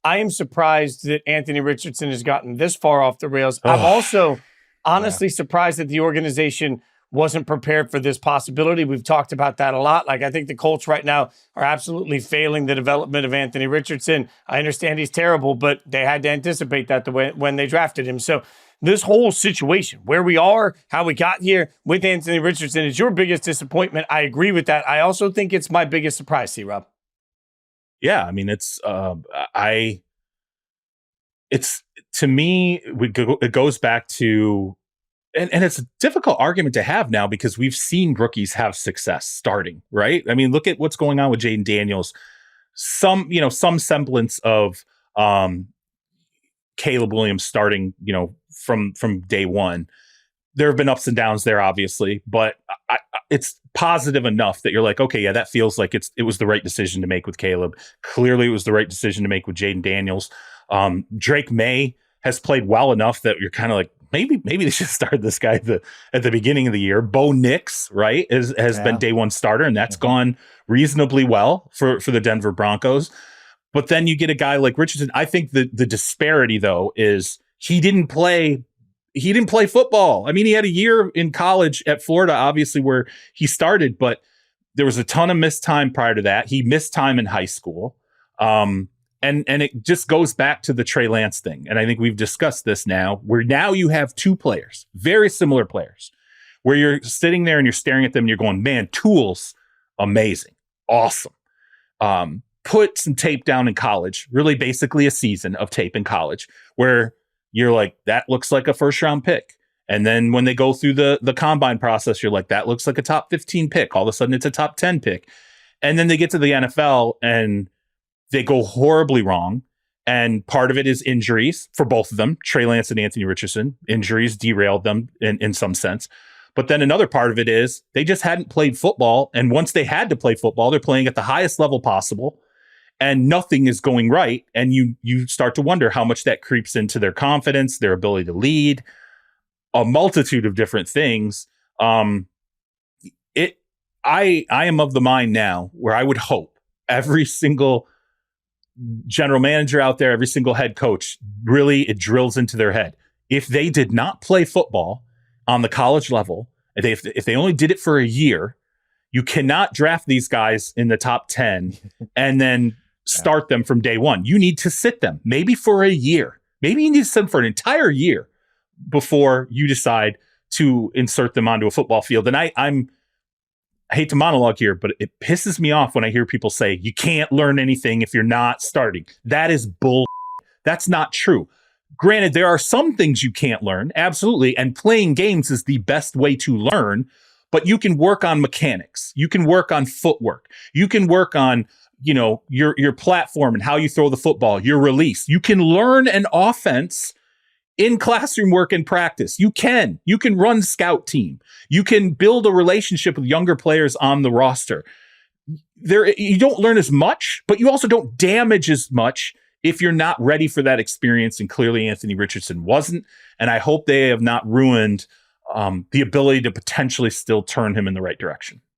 I am surprised that Anthony Richardson has gotten this far off the rails. I'm also honestly surprised that the organization wasn't prepared for this possibility. We've talked about that a lot. Like, I think the Colts right now are absolutely failing the development of Anthony Richardson. I understand he's terrible, but they had to anticipate that when they drafted him. So this whole situation, where we are, how we got here with Anthony Richardson, is your biggest disappointment. I agree with that. I also think it's my biggest surprise, C-Rob. Yeah, I mean, it's to me, it goes back to, and it's a difficult argument to have now because we've seen rookies have success starting, right? I mean, look at what's going on with Jaden Daniels. Some semblance of Caleb Williams starting, from day one. There have been ups and downs there, obviously, but it's positive enough that you're like, okay, yeah, that feels like it was the right decision to make with Caleb. Clearly, it was the right decision to make with Jaden Daniels. Drake May has played well enough that you're kind of like, maybe they should start this guy at the beginning of the year. Bo Nix, right, has been day one starter, and that's gone reasonably well for the Denver Broncos. But then you get a guy like Richardson. I think the disparity, though, is he didn't play football. I mean, he had a year in college at Florida, obviously, where he started, but there was a ton of missed time prior to that. He missed time in high school. And it just goes back to the Trey Lance thing. And I think we've discussed this now, where now you have two players, very similar players, where you're sitting there and you're staring at them and you're going, man, tools, amazing, awesome. Put some tape down in college, really basically a season of tape in college, where you're like, that looks like a first round pick. And then when they go through the combine process, you're like, that looks like a top 15 pick. All of a sudden it's a top 10 pick. And then they get to the NFL and they go horribly wrong. And part of it is injuries for both of them, Trey Lance and Anthony Richardson. Injuries derailed them in some sense. But then another part of it is they just hadn't played football. And once they had to play football, they're playing at the highest level possible. And nothing is going right. And you start to wonder how much that creeps into their confidence, their ability to lead, a multitude of different things. I am of the mind now where I would hope every single general manager out there, every single head coach, really, it drills into their head. If they did not play football on the college level, if they only did it for a year, you cannot draft these guys in the top 10 and then start them from day one. You need to sit them maybe for a year. Maybe you need to sit them for an entire year before you decide to insert them onto a football field. And I hate to monologue here, but it pisses me off when I hear people say you can't learn anything if you're not starting. That is bull. That's not true. Granted, there are some things you can't learn, absolutely, and playing games is the best way to learn, but you can work on mechanics. You can work on footwork. You can work on your platform and how you throw the football, your release. You can learn an offense in classroom work and practice. You can run scout team. You can build a relationship with younger players on the roster. You don't learn as much, but you also don't damage as much if you're not ready for that experience. And clearly Anthony Richardson wasn't. And I hope they have not ruined the ability to potentially still turn him in the right direction.